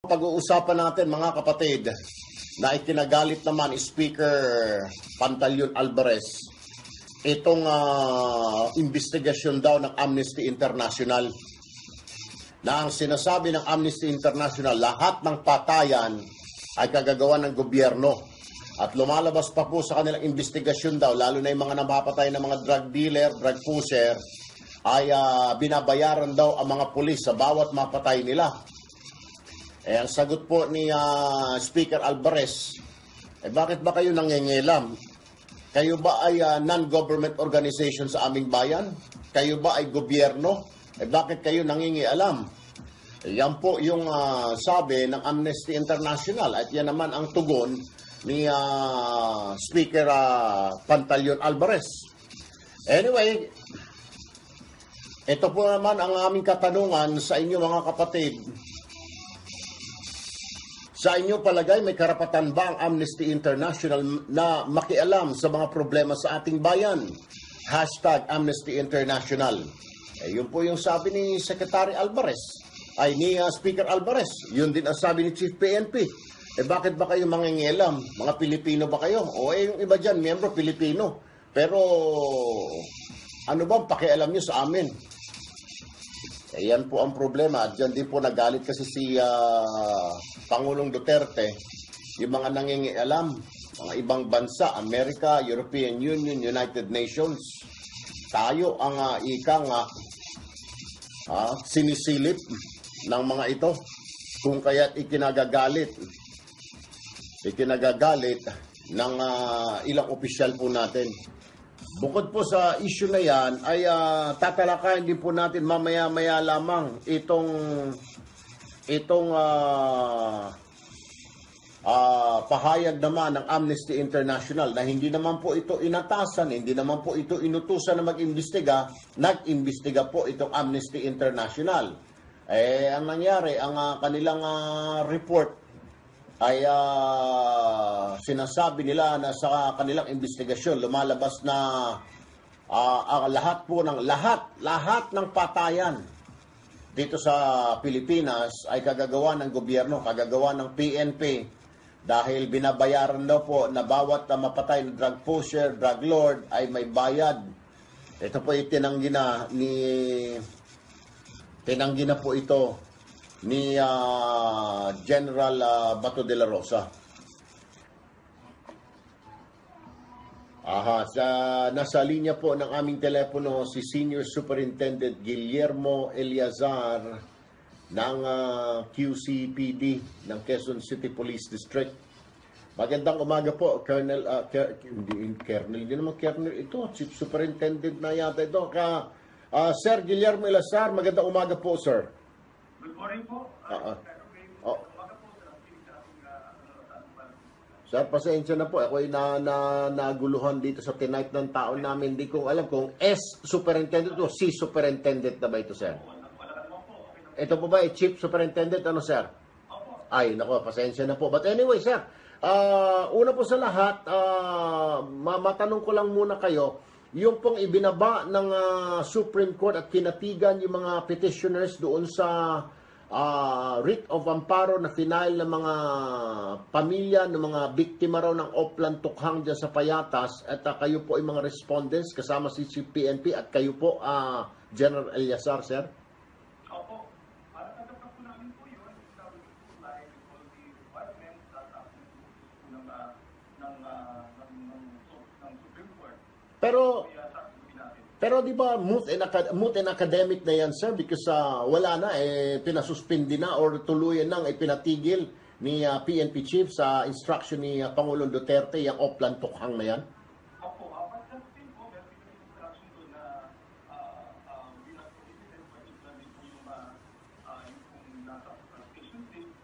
Pag-uusapan natin mga kapatid na ikinagalit naman Speaker Pantaleon Alvarez itong investigasyon daw ng Amnesty International na ang sinasabi ng Amnesty International lahat ng patayan ay kagagawa ng gobyerno at lumalabas pa po sa kanilang investigasyon daw lalo na yung mga napapatay ng mga drug dealer, drug pusher ay binabayaran daw ang mga pulis sa bawat mapatay nila. Ang sagot po ni Speaker Alvarez, bakit ba kayo nangingialam? Kayo ba ay non-government organization sa aming bayan? Kayo ba ay gobyerno? Bakit kayo nangingialam? Yan po yung sabi ng Amnesty International at yan naman ang tugon ni Speaker Pantaleon Alvarez. Anyway, ito po naman ang aming katanungan sa inyo mga kapatid. Sa inyo palagay, may karapatan ba ang Amnesty International na makialam sa mga problema sa ating bayan? Hashtag Amnesty International. Yun po yung sabi ni Secretary Alvarez, ay ni Speaker Alvarez. Yun din ang sabi ni Chief PNP. Bakit ba kayo mangingialam? Mga Pilipino ba kayo? O yung iba dyan, miyembro Pilipino. Pero ano bang pakialam nyo sa amin? Yan po ang problema. At dyan din po nagalit kasi si Pangulong Duterte, yung mga nangingialam, mga ibang bansa, Amerika, European Union, United Nations. Tayo ang sinisilip ng mga ito. Kung kaya't ikinagagalit ng ilang opisyal po natin. Bukod po sa issue na yan, ay tatalakayin din po natin mamaya-maya lamang itong pahayag naman ng Amnesty International na hindi naman po ito inatasan, hindi naman po ito inutusan na mag-imbestiga, nag-imbestiga po itong Amnesty International. Ang nangyari, ang kanilang report ay sinasabi nila na sa kanilang investigasyon lumalabas na lahat ng patayan dito sa Pilipinas ay kagagawa ng gobyerno, kagagawa ng PNP dahil binabayaran daw po na bawat mapatay na drug pusher, drug lord ay may bayad. Ito po yung tinanggi na po ito ni General Bato de la Rosa. Nasa linya po ng aming telepono si Senior Superintendent Guillermo Eliazar ng QCPD ng Quezon City Police District. Magandang umaga po, Colonel, hindi naman Colonel ito, Chief Superintendent na yata ito. Sir Guillermo Eliazar, magandang umaga po, sir. Good morning po. Sir, pasensya na po. Ako ay naguluhan dito sa tinipe ng tao namin. Hindi ko alam kung S Superintendent o C Superintendent na ba ito, sir? Ito po ba ay Chief Superintendent? Ano, sir? Ay, nako, pasensya na po. But anyway, sir, una po sa lahat, matanong ko lang muna kayo, yung pong ibinaba ng Supreme Court at kinatigan yung mga petitioners doon sa writ of amparo na final ng mga pamilya ng mga biktima raw ng Oplan Tukhang dyan sa Payatas at kayo po ay mga respondents kasama si PNP at kayo po General Eliazar, sir? Opo. Para tagapag po namin po yun, sabi ko po like all the departments at ng Supreme Court. Pero di ba moot and academic na yan, sir, because wala na, pinasuspindi na or tuluyan nang pinatigil ni PNP chief sa instruction ni Pangulong Duterte yung Oplan Tukhang na yan? Opo, but still po, meron din instruction doon na bilang president, particularly po yung nasa application list,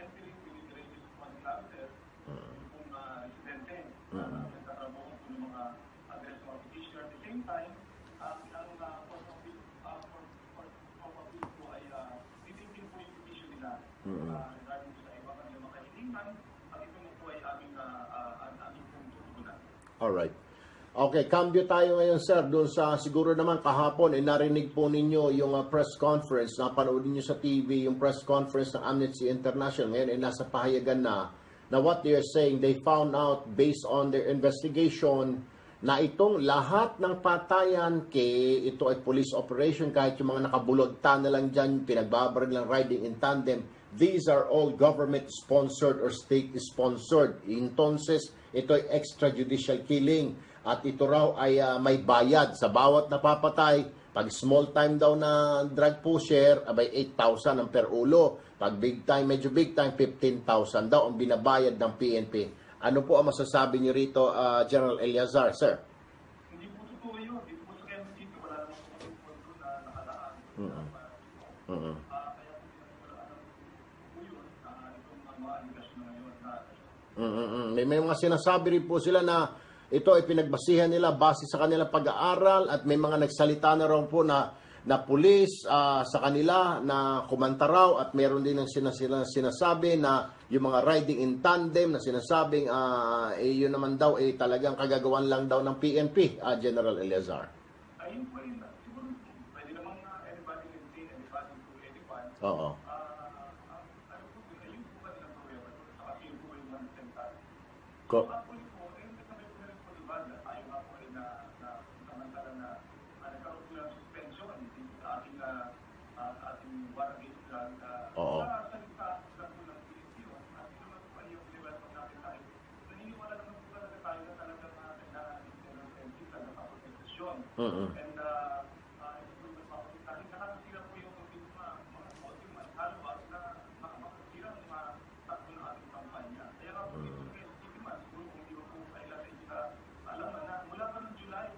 entering to the register of classes, yung pong residente, nagtatrabaho po ng mga address mga petitioner. At the same time, ang Court of Appeal po ay titingin po yung petition nila regarding sa ibang mga kahilingan at ito po ay aming pong tutugunan. Alright. Okay, cambio tayo ngayon sir, doon sa siguro naman kahapon, narinig po ninyo yung press conference, napanood niyo sa TV yung press conference ng Amnesty International, ngayon ay nasa pahayagan na what they are saying, they found out based on their investigation na itong lahat ng patayan ito ay police operation, kahit yung mga nakabulogta na lang dyan, pinagbabaril lang riding in tandem, these are all government sponsored or state sponsored. Entonces, ito ay extrajudicial killing. At ito raw ay may bayad sa bawat napapatay. Pag small time daw na drug pusher, abay 8,000 ang per ulo. Pag big time, medyo big time, 15,000 daw ang binabayad ng PNP. Ano po ang masasabi niyo rito, General Eleazar, sir? Hindi po totoo yun. Hindi po sa KMC, wala naman po kami po na nakalaan. Kaya po pinagkalaan po yun, itong mga aligasyon na ngayon. May mga sinasabi rin po sila na ito ay pinagbasihan nila base sa kanilang pag-aaral at may mga nagsalita na raw po na pulis sa kanila na kumanta raw at meron din ng sinasabi na yung mga riding in tandem na sinasabing yun naman daw ay talagang kagagawan lang daw ng PNP, General Eleazar. Ayun po yun. Siguro pwede namang anybody can say anybody to anyone. Oo. Ano po yun? Ayun po ba nilang problema? Saka yun po yung mga sentence. Ko- Actually po, sabi ko na rin po diba na tayo nga po rin na samantala na nagkaroon po ng suspension sa ating warrant against drug. Oo. Sa salita lang po ng PCO, at yun naman po ay yung development natin tayo. Naniniwala naman po talaga tayo na talagang kailangan natin ng sensitive na napaproteksyon. And ito yung napaproteksyon natin. Nakakasira po yung mga motive man, halos na makakasira ng mga takbo ng ating kampanya. Kaya nga po dito sa SCP man, siguro kung hindi mo po kailangan kita alaman na mula pa ng July,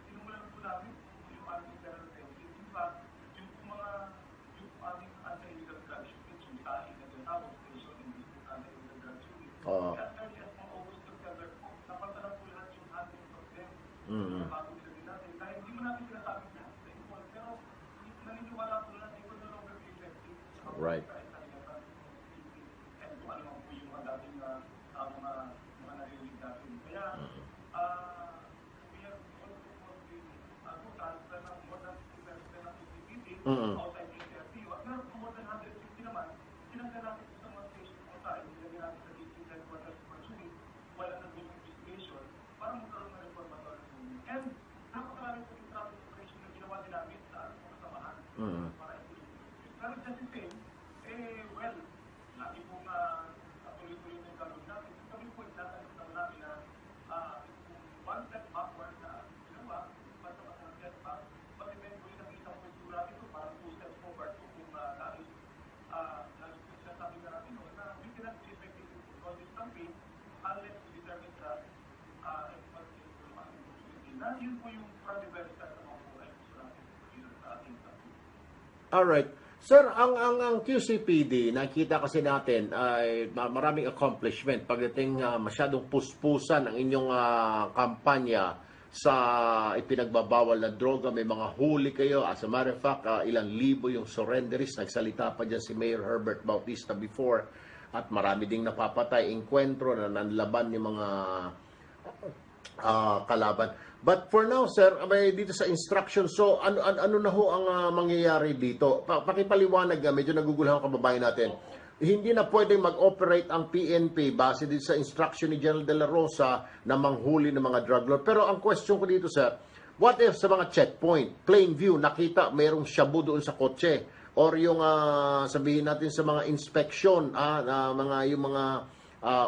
sinumulan po namin yung ating internal defense. In fact, yung ating anti-illegal drug shipments, yung taing na tinatawag station in this anti-illegal drug shipments. Oo. Kaya early as mga August, September po, napalta na po lahat yung hundreds of them. Bago nila din natin. Dahil hindi mo natin sinasabi na sa import, pero naniniwala po na they will no longer be effective. Right. And kung ano man po yung mga dating mga narinig natin. Kaya, we have also been transfer ng more than 50% ng PCPD outside PCRTU. At meron po more than 150 naman, sinanggal natin sa mga station po tayo, nilagyan natin sa district headquarters for Suwit, wala nang good investigation, para magkaroon ng reformatory movement. And napakarami po yung traffic operation na ginawa din namin sa mga samahan. Para ito. Pero just the same, well, lagi pong tuloy-tuloy na yung gagawin natin. Kami po itatagal namin na one step backward na ginawa, basta ng step back, but eventually nakita ko yung sura ito, parang two steps forward kung nais sinasabi na natin na we cannot be effective on this campaign unless we determine that na yun po yung from the very start ng mga kulay gusto natin sa ating campaign. Alright. Sir, ang QCPD, nakita kasi natin ay maraming accomplishment pagdating masyadong puspusan ang inyong kampanya sa ipinagbabawal na droga. May mga huli kayo. As a matter of fact, ilang libo yung surrenderist. Nagsalita pa dyan si Mayor Herbert Bautista before. At marami ding napapatay, enkwentro na nanlaban yung mga kalaban. But for now, sir, dito sa instruction, so ano na ho ang mangyayari dito? Pakipaliwanag, medyo naguguluhan ang kababayan natin. Hindi na pwedeng mag-operate ang PNP base dito sa instruction ni General De La Rosa na manghuli ng mga drug lord. Pero ang question ko dito, sir, what if sa mga checkpoint, plain view, nakita mayroong shabu doon sa kotse? Or yung sabihin natin sa mga inspection, yung mga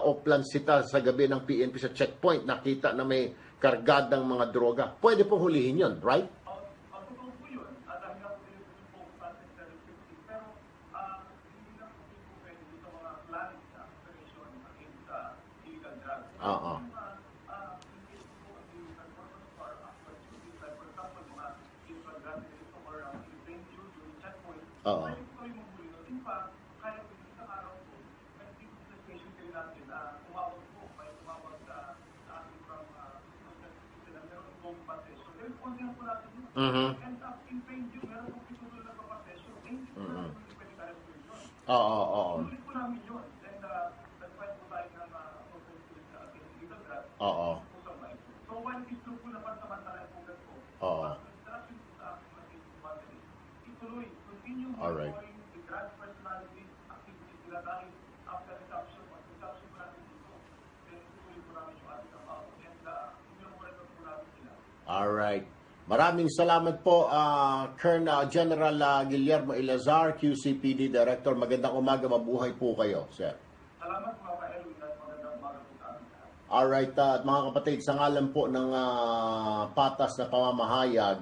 oplansita sa gabi ng PNP sa checkpoint, nakita na may kargadang mga droga. Pwede pong hulihin yun, right? Totoo po yun. Dahil nga po yung focus natin sa restrictive. Pero hindi na po pwede sa mga plans na operation against illegal drugs. Oo. Oo. Oo. Oo. gusto po na pansamantala yung ugat ko. Oo. Instruction po sa aking mga Facebook family. Ituloy, continue Alright. monitoring the grand personality activities nila dahil after resumption po natin dito. Then ituloy po namin yung ating trabaho. And i-monitor po namin sila. Alright. Maraming salamat po, Colonel General Guillermo Ilazar, QCPD Director. Magandang umaga, mabuhay po kayo, sir. Salamat po mga Elwin at magandang umaga po sa amin lahat. Alright, at mga kapatid, sa ngalan po ng patas na pamamahayag,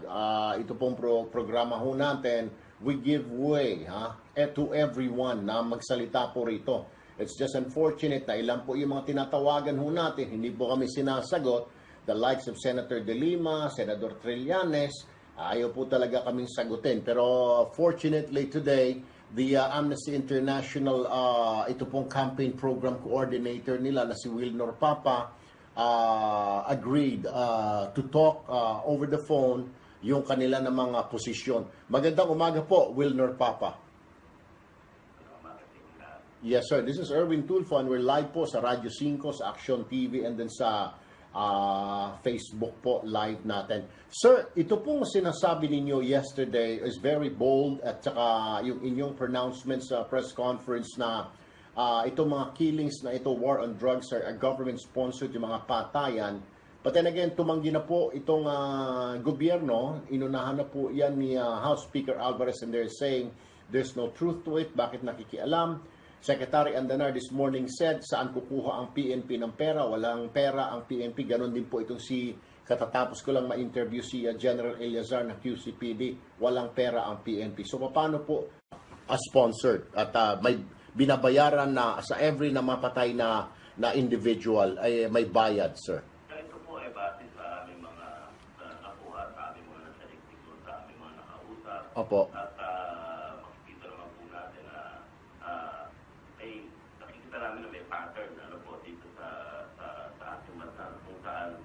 ito pong programa ho natin, we give way to everyone na magsalita po rito. It's just unfortunate na ilan po yung mga tinatawagan ho natin, hindi po kami sinasagot. The likes of Senator De Lima, Senador Trillanes, ayaw po talaga kaming sagutin. Pero fortunately today, the Amnesty International, ito pong campaign program coordinator nila na si Wilnor Papa, agreed to talk over the phone yung kanila na mga posisyon. Magandang umaga po, Wilnor Papa. Yes, sir. This is Erwin Tulfo and we're live po sa Radyo 5, sa Action TV, and then sa Facebook po live natin. Sir, ito pong sinasabi ninyo yesterday is very bold at saka yung inyong pronouncements sa press conference na itong mga killings na ito, war on drugs, are government-sponsored yung mga patayan. But then again, tumanggi na po itong gobyerno, inunahan na po yan ni House Speaker Alvarez and they're saying there's no truth to it, bakit nakikialam? Secretary Andanar this morning said, saan kukuha ang PNP ng pera? Walang pera ang PNP. Ganon din po itong katatapos ko lang ma-interview si General Eleazar na QCPD. Walang pera ang PNP. So, paano po sponsored? At may binabayaran na sa every na mapatay na individual ay may bayad, sir. Ito po ay base sa aming mga nakuha, sa aming mga nasaliktik, sa aming mga nakausap. Opo. At makikita naman po natin na nakikita namin na may pattern po dito sa ating bansa kung saan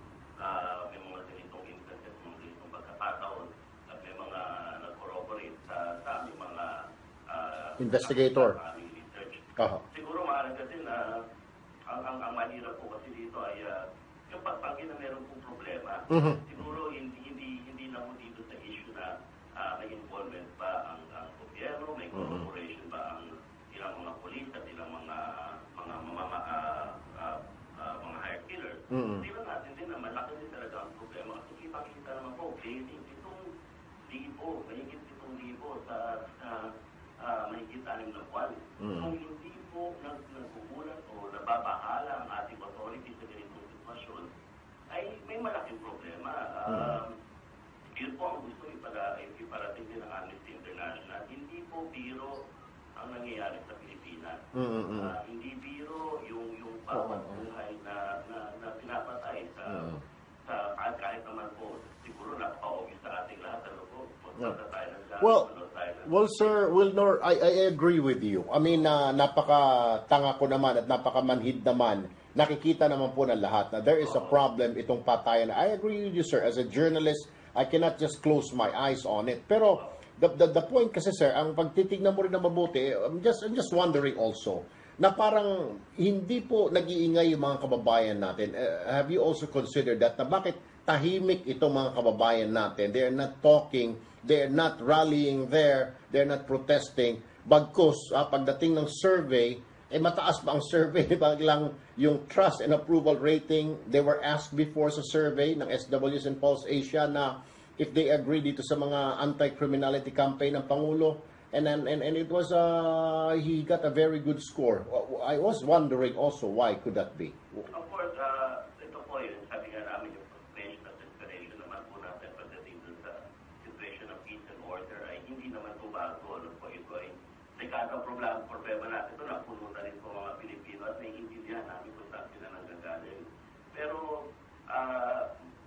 may mga ganitong instances, mga ganitong pagkakataon at may mga nag-corroborate sa aming mga Investigator. aming research. Aha. Siguro maaari kasi na ang mahirap po kasi dito ay yung pagpanggi na meron pong problema. Siguro hindi na po dito sa issue na may involvement ba ang gobyerno, may corporation ba ang ilang mga polis at ilang mga hired killers. Hindi lang natin din na malaki din talaga ang problema. Kasi ipakita naman po, basic itong libo, mahigit itong libo sa mahigit 6 na buwan. Kung hindi po nagkukulat o nababahala ang ating authorities sa ganitong sitwasyon, ay may malaking problema. Yun po ang gusto iparating din ng Amnesty International. Hindi po biro ang nangyayari sa Pilipinas. Hindi biro yung bawat buhay na pinapatay sa kahit naman po siguro napaka-obvious sa ating lahat. Ano po? Tayo ng Well, sir, Wilnor, I agree with you. I mean, napaka-tanga ko naman at napaka-manhid naman. Nakikita naman po ng lahat na there is a problem itong patayan. I agree with you, sir. As a journalist, I cannot just close my eyes on it. Pero the point kasi, sir, ang pagtitignan mo rin na mabuti, I'm just wondering also, na parang hindi po nag-iingay yung mga kababayan natin. Have you also considered that na bakit tahimik itong mga kababayan natin? They are not talking, they are not rallying there, they are not protesting. Bagkus, pagdating ng survey, mataas pa ang survey, lang yung trust and approval rating. They were asked before sa survey ng SWS and Pulse Asia na if they agree dito sa mga anti-criminality campaign ng Pangulo. And it was, he got a very good score. I was wondering also, why could that be? Of course, ito po yun. Sabi nga namin yung frustration at desperation naman po natin pagdating dun sa situation of peace and order ay hindi naman po bago. Ano po ito ay dekada problema natin. Ito na puno na rin po mga Pilipino at naiintindihan namin kung saan sila nanggagaling. Pero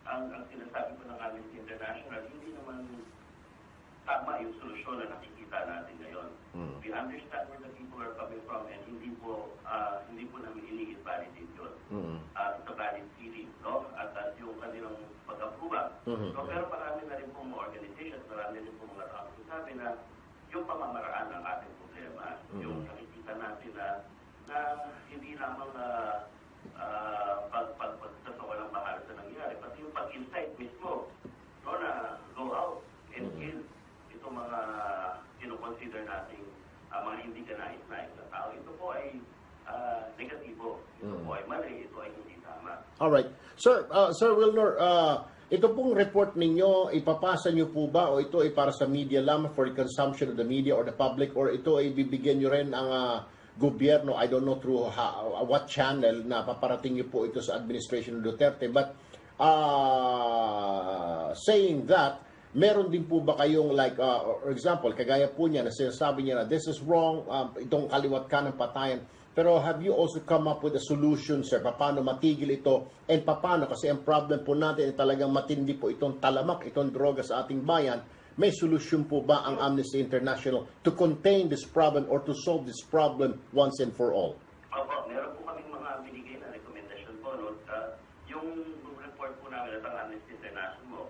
ang sinasabi po ng Amnesty International, hindi naman tama yung solusyon na nakikita natin ngayon. We understand where the people are coming from and hindi po namin ini-validate yun. It's a valid feeling, no? At yung kanilang pag-approve. So, pero marami na rin pong mga organizations, marami rin pong mga tao sabi na yung pamamaraan ng ating problema, yung nakikita natin na hindi lamang pagsasawalang bahala sa nangyari, pati yung pag incite mismo, no, na go out and kill itong mga kinoconsider nating mga hindi kanais-nais na tao. Ito po ay negatibo. Ito po ay mali. Ito ay hindi tama. Alright. Sir, Sir Wilner, ito pong report ninyo, ipapasa nyo po ba o ito ay para sa media lamang for consumption of the media or the public or ito ay bibigyan nyo rin ang gobyerno, I don't know through what channel na paparating nyo po ito sa administration ng Duterte. But saying that, meron din po ba kayong like, for example, kagaya po niya na sinasabi niya na this is wrong, itong kaliwat ka ng patayan. Pero have you also come up with a solution, sir? Paano matigil ito? And paano? Kasi ang problem po natin ay talagang matindi po itong talamak, itong droga sa ating bayan. May solution po ba ang Amnesty International to contain this problem or to solve this problem once and for all? Opo, meron po kaming mga binigay na rekomendasyon po. No? Yung report po namin at ang Amnesty International,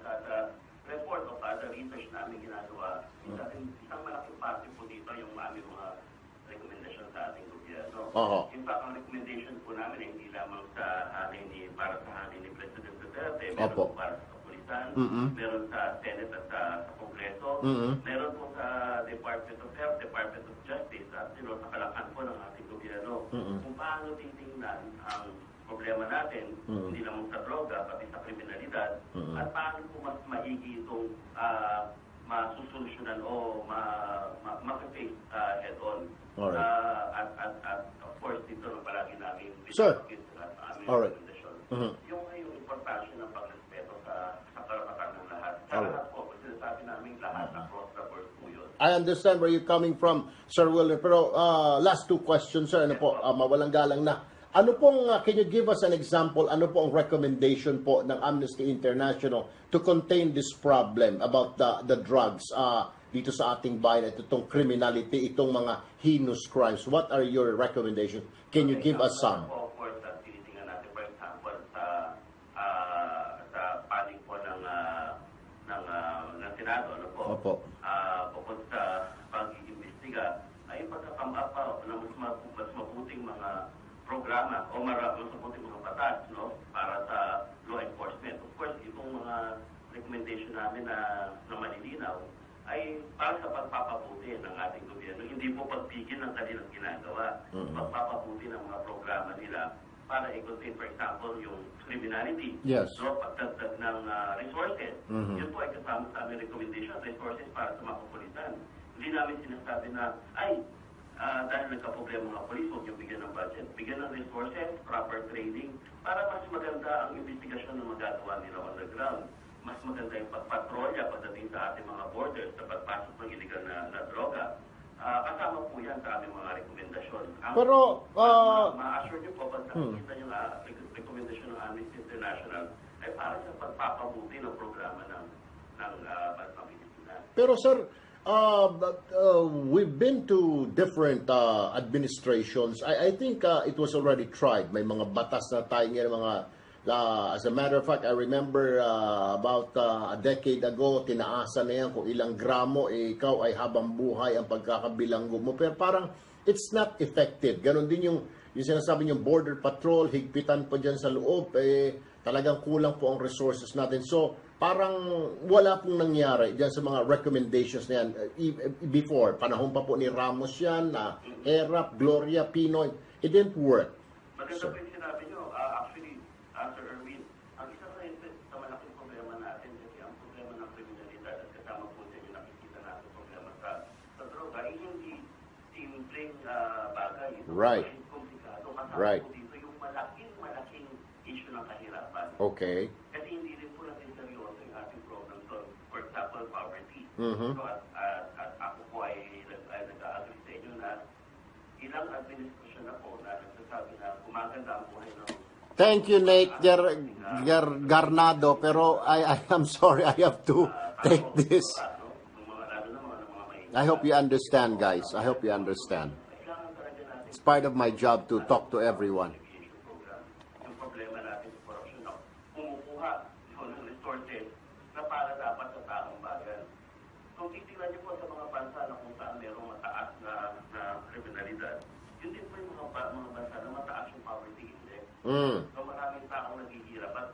at report of other research namin ginagawa, isang malaking parte po dito yung aming mga rekomendasyon sa ating gobyerno. In fact, ang recommendation po namin ay hindi lamang sa para sa amin ni President Duterte, meron po para sa kapulisan, meron sa Senate at sa Kongreso, meron po sa Department of Health, Department of Justice, at sa kalakan po ng ating gobyerno. Kung paano titingnan ang problema natin, hindi lamang sa droga, pati sa kriminalidad, at paano po mas maigi itong masusolusyonan o ma-face head-on. At of course, dito na palagi namin Sir. Alright. Yung importansya ng pagrespeto sa karapatan ng lahat. Lahat po, sinasabi namin lahat across the board po yun. I understand where you're coming from, Sir Wilner. Pero last two questions, sir. Ano po, mawalang galang na. Ano pong, can you give us an example, ano po ang recommendation po ng Amnesty International to contain this problem about the drugs dito sa ating bayan, itong criminality, itong mga heinous crimes? What are your recommendations? Can you give us some? Of course, tinitingnan natin, for example, sa panig po ng Senado, ano po? Opo. Bukod sa pag-iimbestiga, ay pagkakamba pa na mas mabuting mga programa o mas mabuting mga batas, no, para sa law enforcement. Of course, itong mga recommendation namin na malilinaw ay para sa pagpapabuti ng ating gobyerno. Hindi po pagpigil ng kanilang ginagawa. Pagpapabuti ng mga programa nila para i-contain, for example, yung criminality. Yes. So, pagdagdag ng resources. Yun po ay kasama sa aming recommendation, resources para sa mga kapulisan. Hindi namin sinasabi na, dahil nagka-problema mga polis, huwag yung bigyan ng budget. Bigyan ng resources, proper training, para mas maganda ang investigasyon na magagawa nila on the ground. Mas maganda yung pagpatrolya pagdating sa ating mga borders sa pagpasok ng illegal na droga. Kasama po yan sa aming mga rekomendasyon. Pero, ma-assure nyo po, pag nakikita nyo nga rekomendasyon ng Amnesty International, ay para sa pagpapabuti ng programa ng Bansang Pilipinas. pero sir, we've been to different administrations. I think it was already tried. May mga batas na tayo ngayon, mga as a matter of fact, I remember about a decade ago, tinaasan na yan kung ilang gramo, ikaw ay habang buhay ang pagkakabilanggo mo. Pero parang it's not effective. Ganon din yung sinasabi yung border patrol, higpitan pa dyan sa loob, talagang kulang po ang resources natin. So, parang wala pong nangyari dyan sa mga recommendations na yan. Before, panahon pa po ni Ramos yan, ERAP, Gloria, Pinoy, it didn't work. Maganda po yung sinabi nyo. Actually, Sir Erwin, ang isa sa malaking problema natin, kasi ang problema ng kriminalidad at kasama po din yung nakikita natin problema sa droga, ay hindi simpleng bagay. Right. Komplikado. Kasama Right. po dito yung malaking issue ng kahirapan. Okay. Kasi hindi rin po natin seryoso yung ating problem. So, for example, poverty. Mhm. So, at ako po ay nag-agree sa inyo na ilang administrasyon na po na nagsasabi na gumaganda ang buhay ng Thank you, Nate Garnado. Pero I am sorry, I have to take this. I hope you understand, guys. I hope you understand. It's part of my job to talk to everyone. Yung problema natin sa corruption na kumukuha ng resources na para dapat sa taong bayan. Kung titignan niyo po sa mga bansa na kung saan mayroong mataas na kriminalidad, yun din po yung mga bansa na mataas yung poverty index. So maraming taong naghihirap at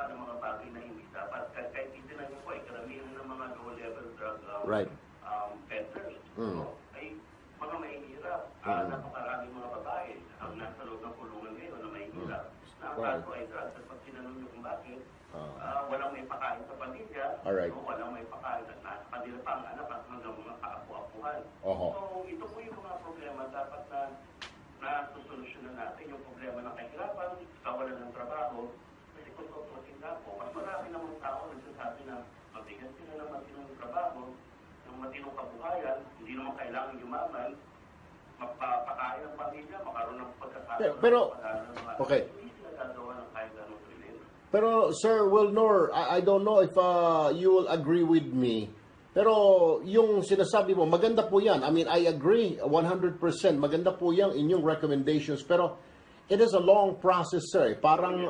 gumagawa ng mga bagay na hindi dapat. Kahit titinan niyo po, karamihan ng mga low-level drug Right. peddlers Mm. ay mga mahihirap. Napakaraming mga babae ang nasa loob ng kulungan ngayon na mahihirap. Na ang Right. kaso ay drugs. At pag tinanong niyo kung bakit, walang may pakain sa pamilya, Alright. walang may pakain at nasa kanila pa ang anak at hanggang mga kaapu-apuhan. Oho. So, ito po yung mga problema dapat na susolusyonan natin. Yung problema ng kahirapan, kawalan ng trabaho. Kasi kung tutusin na po, mas marami namang tao nagsasabi na mabigat sila ng matinong trabaho, ng matinong kabuhayan, hindi naman kailangan yumaman, magpapakain ng pamilya, makaroon ng pagkakataon. Pero- ng mga- okay. Hindi sila gagawa ng kahit anong relief. Pero Sir Wilnor, I don't know if you will agree with me. Pero yung sinasabi mo, maganda po yan. I mean, I agree 100%. Maganda po yung inyong recommendations. Pero it is a long process, sir. Parang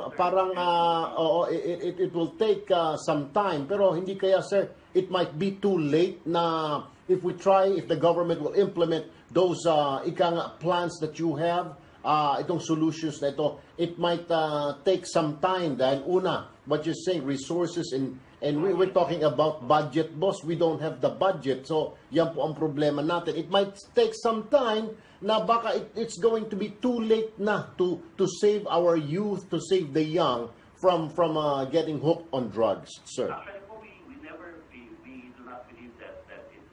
oo, it will take some time. Pero hindi kaya, sir, it might be too late na if the government will implement those plans that you have, itong solutions na ito, it might take some time dahil una, what you're saying, resources and we're talking about budget, boss. We don't have the budget. So, yan po ang problema natin. It might take some time na baka it's going to be too late na to save our youth, to save the young from getting hooked on drugs, sir. Actually po, we do not believe that it's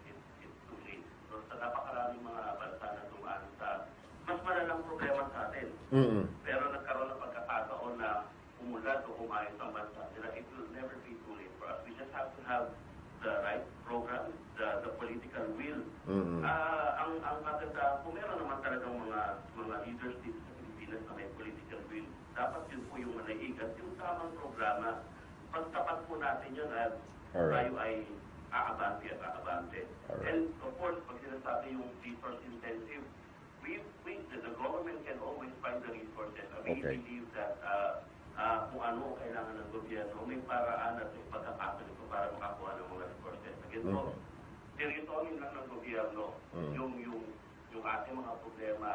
too late. So, sa napakaraming mga bansa na dumaan sa mas malalang problema sa atin. Mm-mm. Pero nagkaroon ng pagkakataon na umulat o umayos ang bansa nila. It will never be too late for us. We just have to have the right program, the political will. Mm-mm. Ang maganda, kung meron naman talagang mga leaders dito sa Pilipinas na may political will, dapat yun po yung manaig at yung tamang programa, pagtapat po natin yun at Alright. tayo ay aabante at aabante. Alright. And of course, pag sinasabi yung resource intensive, the government can always find the resources. We Okay. believe that kung ano kailangan ng gobyerno, may paraan at may pagkakataon ito para makakuha ng mga resources. Again, so, seryosohin lang ng gobyerno yung ating mga problema,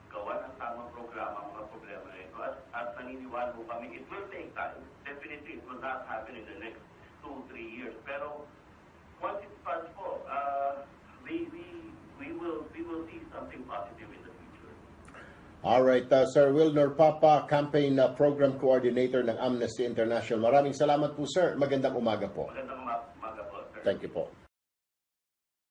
gawa ng tamang programa, mga problema na ito. At naniniwala po kami, it will take time. Definitely, it will not happen in the next 2-3 years. Pero, once it starts po, we will see something positive in the future. All right, Sir Wilnor Papa, Campaign Program Coordinator ng Amnesty International. Maraming salamat po, sir. Magandang umaga po. Magandang umaga po, sir. Thank you po.